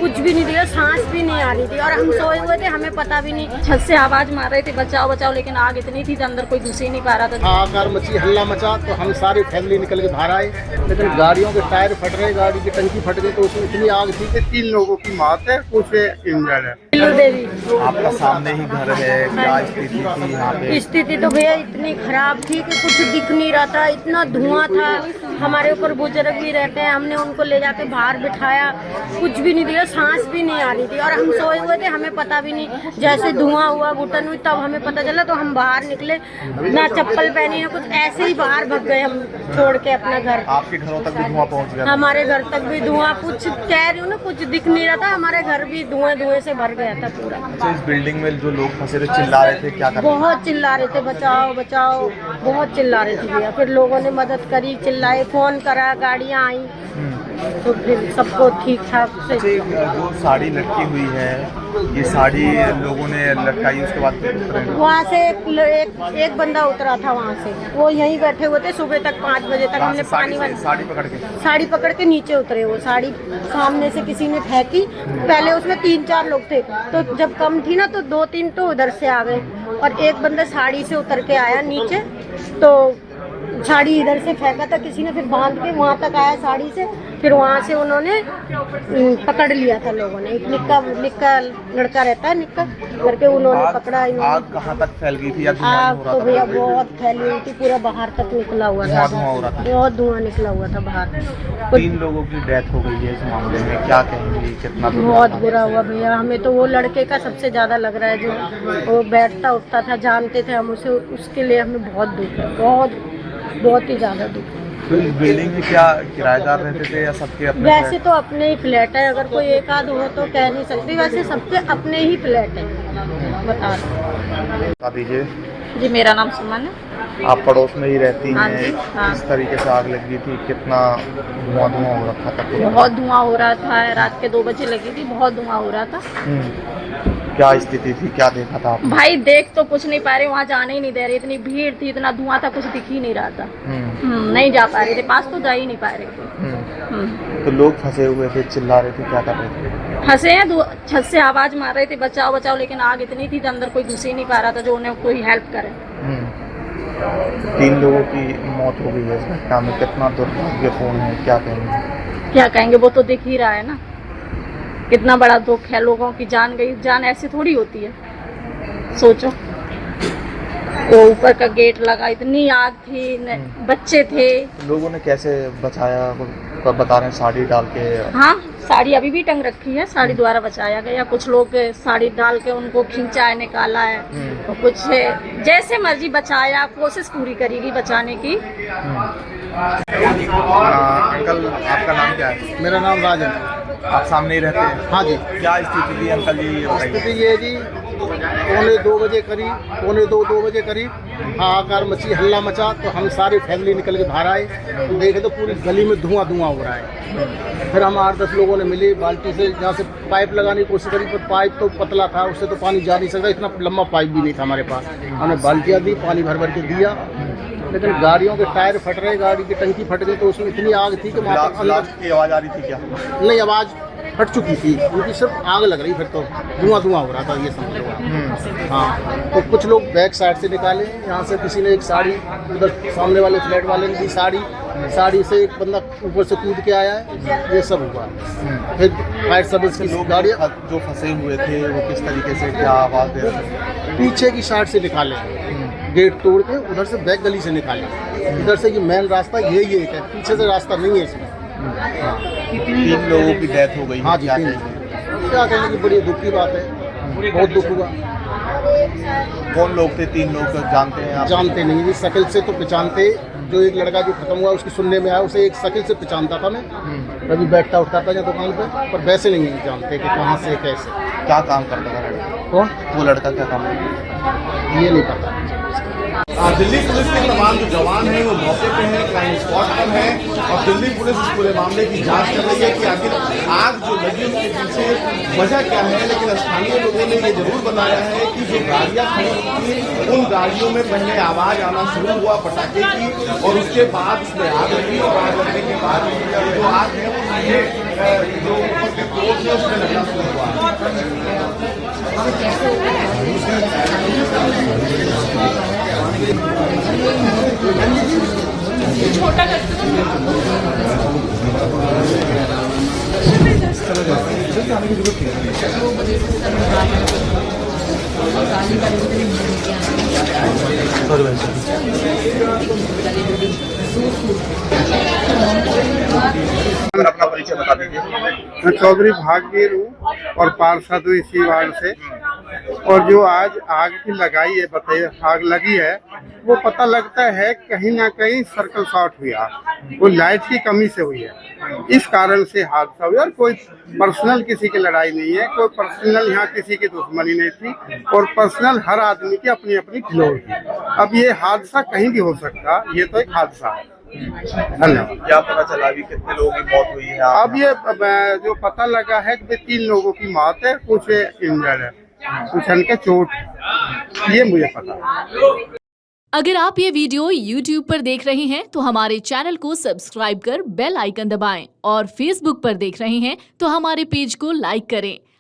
कुछ भी नहीं दिया, सांस भी नहीं आ रही थी और हम सोए हुए थे, हमें पता भी नहीं। छत से आवाज मार रहे थे बचाओ बचाओ, लेकिन आग इतनी थी अंदर कोई घुस ही नहीं पा रहा था। हाहाकार मची, हल्ला मचा, तो हम सारी फैमिली निकल के बाहर आए, लेकिन गाड़ियों के टायर फट रहे, गाड़ी की टंकी फट गई, तो उसमें इतनी आग थी कि 3 लोगों की मौत है, कुछ इंजर्ड है। देवी आपका सामने ही घर है, क्या स्थिति थी यहाँ पे? स्थिति तो भैया इतनी खराब थी कि कुछ दिख नहीं रहा था, इतना धुआं था। हमारे ऊपर बुजुर्ग भी रहते हैं, हमने उनको ले जाके बाहर बिठाया, कुछ भी नहीं दिया, सांस भी नहीं आ रही थी और हम सोए हुए थे, हमें पता भी नहीं। जैसे धुआं हुआ, घुटन हुई, तब हमें पता चला, तो हम बाहर निकले, ना चप्पल पहनी ना कुछ, ऐसे ही बाहर भाग गए हम छोड़ के अपना घर। आपके घरों तक भी धुआं पहुँच गया? हमारे घर तक भी धुआं, कुछ कह रही हूँ ना, कुछ दिख नहीं रहा था, हमारे घर भी धुएं से भर गया था पूरा। अच्छा, इस बिल्डिंग में जो लोग फंसे थे चिल्ला रहे थे, क्या कर रहे थे? बहुत चिल्ला रहे थे, बचाओ बचाओ, बहुत चिल्ला रहे थे भैया। फिर लोगों ने मदद करी, चिल्लाए, फोन करा, गाड़ियाँ आई, तो फिर सबको ठीक ठाक से। जो साड़ी लटकी हुई है, ये साड़ी लोगों ने लटकाई, उसके बाद फिर उतरे? वहाँ से एक बंदा उतरा था, वहाँ से वो यहीं बैठे हुए थे, सुबह तक 5 बजे तक हमने पानी साड़ी पकड़ के नीचे उतरे। वो साड़ी सामने से किसी ने फेंकी, पहले उसमें 3-4 लोग थे, तो जब कम थी ना तो 2-3 तो उधर से आ गए और एक बंदा साड़ी से उतर के आया नीचे, तो साड़ी इधर से फेंका था किसी ने, फिर बांध के वहाँ तक आया साड़ी से, फिर वहाँ से उन्होंने पकड़ लिया था लोगों ने। एक निक्का लड़का रहता है, निक्का करके उन्होंने पकड़ा। आग कहाँ तक फैल गई थी? आग तो भैया बहुत फैली हुई थी, पूरा बाहर तक निकला हुआ था, बहुत धुआं निकला हुआ था बाहर। 3 लोगों की डेथ हो गई है इस मामले में, क्या कहेंगे? कितना बहुत बुरा हुआ भैया, हमें तो वो लड़के का सबसे ज्यादा लग रहा है, जो वो बैठता उठता था, जानते थे हम उसे, उसके लिए हमें बहुत दुख है, बहुत ही ज्यादा दुख है। तो इस बिल्डिंग में क्या किराएदार रहते थे या सबके अपने? वैसे तो अपने ही फ्लैट है, अगर कोई एक आध हो तो कह नहीं सकती, वैसे सबके अपने ही फ्लैट है। बता दीजिए। जी, मेरा नाम सुमन है। आप पड़ोस में ही रहती हाँ हैं? जी, हाँ। किस तरीके से आग लगी थी? कितना धुआं हो रखा था? बहुत धुआं हो रहा था, रात के 2 बजे लगी थी, बहुत धुआं हो रहा था। क्या स्थिति थी, क्या देखा था आपने? भाई देख तो कुछ नहीं पा रहे, वहाँ जाने ही नहीं दे रहे, इतनी भीड़ थी, इतना धुआं था, कुछ दिख ही नहीं रहा था। नहीं जा पा रहे थे, पास तो जा ही नहीं पा रहे थे। तो लोग फंसे हुए थे, चिल्ला रहे थे, क्या कर रहे थे? फंसे हैं, छत से आवाज मार रहे थे बचाओ बचाओ, लेकिन आग इतनी थी अंदर कोई घुस ही नहीं पा रहा था जो उन्हें कोई हेल्प करे। 3 लोगों की मौत हो गई है इस घटना में, कितना दुर्भाग्यपूर्ण है, क्या कहेंगे? क्या कहेंगे, वो तो दिख ही रहा है ना, कितना बड़ा दुख है, लोगों की जान गई। जान ऐसे थोड़ी होती है, सोचो, वो ऊपर का गेट लगा, इतनी आग थी, बच्चे थे। लोगों ने कैसे बचाया, बता रहे हैं साड़ी डाल के? हाँ, साड़ी अभी भी टंग रखी है, साड़ी द्वारा बचाया गया। कुछ लोग साड़ी डाल के उनको खींचा है, निकाला है, तो कुछ जैसे मर्जी बचाया, कोशिश पूरी करेगी बचाने की। अंकल, आपका नाम क्या है? मेरा नाम राजन है। आप सामने ही रहते हैं? हाँ जी। क्या स्थिति थी अंकल जी? स्थिति ये जी, 2 बजे करीब हाहाकार मची, हल्ला मचा, तो हम सारी फैमिली निकल के बाहर आए, तो देखे तो पूरी गली में धुआं हो रहा है। फिर हम 8-10 लोगों ने मिले, बाल्टी से जहाँ से पाइप लगाने की कोशिश करी, पर पाइप तो पतला था, उससे तो पानी जा नहीं सकता, इतना लंबा पाइप भी नहीं था हमारे पास। हमने बाल्टियाँ दी, पानी भर के दिया, लेकिन गाड़ियों के टायर फट रहे, गाड़ी की टंकी फट गई, तो उसमें इतनी आग थी कि अंदर की आवाज़ आ रही थी क्या? नहीं, आवाज़ फट चुकी थी, क्योंकि सिर्फ आग लग रही, फिर तो धुआं हो रहा था, ये समझ लो। हाँ, तो कुछ लोग बैक साइड से निकाले, यहाँ से किसी ने एक साड़ी, उधर सामने वाले फ्लैट वाले ने दी साड़ी से एक बंदा ऊपर से कूद के आया है, ये सब हुआ। फिर फायर सर्विस की गाड़ियाँ जो फंसे हुए थे वो किस तरीके से, क्या आवाज़ दे रहे थे? पीछे की साइड से निकाले, गेट तोड़ के उधर से बैक गली से निकाले, इधर से ये मेन रास्ता यही है, पीछे से रास्ता नहीं है इसमें। 3 लोगों की डेथ हो गई। हाँ जी, क्या कहने की बड़ी दुख की बात है, बहुत दुख हुआ। कौन लोग थे 3 लोग? जानते हैं आप? जानते नहीं जी, शक्ल से तो पहचानते, जो एक लड़का जो खत्म हुआ उसकी सुनने में आया, उसे एक शक्ल से पहचानता था मैं, कभी बैठता उठता था दुकान पे, पर वैसे नहीं जानते कि कहाँ से कैसे। क्या काम करता था लड़का? कौन? वो लड़का क्या काम करता? ये नहीं पता। दिल्ली पुलिस के तमाम जो जवान हैं वो मौके पे हैं, क्राइम स्पॉट पर हैं और दिल्ली पुलिस इस पूरे मामले की जांच कर रही है कि आखिर आग जो लगी उसके पीछे वजह क्या है। लेकिन स्थानीय लोगों ने ये जरूर बताया है कि जो गाड़ियां खड़ी थी उन गाड़ियों में पहले आवाज आना शुरू हुआ पटाखे की, और उसके बाद उसमें आग लगी, और आग लगने के बाद जो आग है वो जो ऊपर के फ्लोर थे उसमें लगना शुरू हुआ। अगर अपना परिचय बता दीजिए। मैं चौधरी भागवीर हूँ और पार्षद हूँ इसी वार्ड से। और जो आज आग की लगाई है, बताइए आग लगी है, वो पता लगता है कहीं ना कहीं सर्कल शॉर्ट हुआ, वो लाइट की कमी से हुई है, इस कारण से हादसा हुआ। और कोई पर्सनल किसी की लड़ाई नहीं है, कोई पर्सनल यहाँ किसी की दुश्मनी नहीं थी, और पर्सनल हर आदमी की अपनी अपनी फ्लोर थी। अब ये हादसा कहीं भी हो सकता, ये तो एक हादसा है। धन्यवाद। क्या पता चला अभी कितने लोगों की मौत हुई है? अब ये जो पता लगा है कि 3 लोगों की मौत है, कुछ इंजर्ड है, कुछ उनके चोट, ये मुझे पता है। अगर आप ये वीडियो YouTube पर देख रहे हैं तो हमारे चैनल को सब्सक्राइब कर बेल आइकन दबाएं, और Facebook पर देख रहे हैं तो हमारे पेज को लाइक करें।